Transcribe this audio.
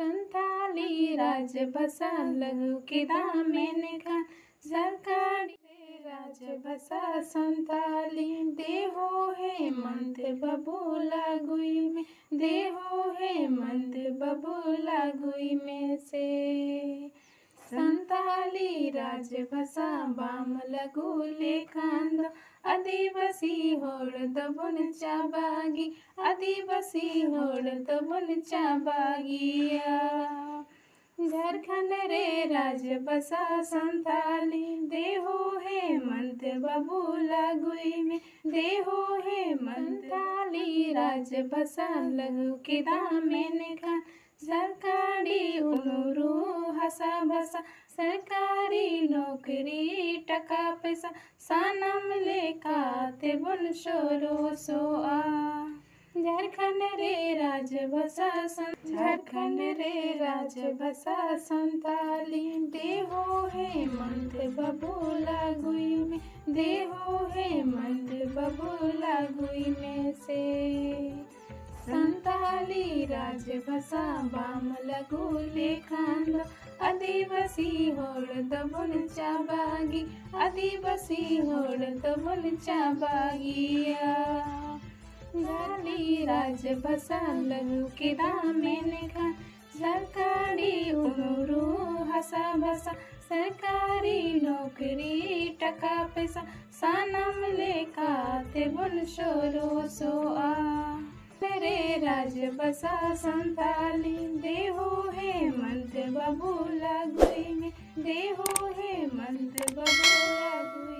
संताली राजभाषा लघु के दामेन खान सरकारी राजभाषा संताली देहो है मंत बबूला गुई में देहो है मंत बबूला गुई में से संताली राजभाषा बाम लघु लेखांद आदिवासी होड़ दबन चाबागी आदिवासी होड़ दबन चाबागिया झारखंड रे राजभाषा संताली देहो है मंत बबूला गुई में देहो है मंताली राजभाषा लघु के दामेन खान सरकारी उनुरु हसा भसा सरकारी नौकरी टका पैसा सानम लेखा ते बन शोरो सो आ झारखंड रे राजभाषा झारखंड रे राजभाषा संताली देहो है मंत बबूला गुई में देहो है मंत बबूला गुई में से संताली राजभाषा बाम लघु लेखांद आदिवासी होड़ दबन चाबागी आदिवासी होड़ दबन चाबागिया झाली राजभाषा लघु के दामेन खान सरकारी उनुरु हसा भसा सरकारी नौकरी टका पैसा सानम लेखा ते बन शोरो सो आ रे राजभाषा संताली देहो है मंत बबूला गुई में देहो है मंत बबूला गुई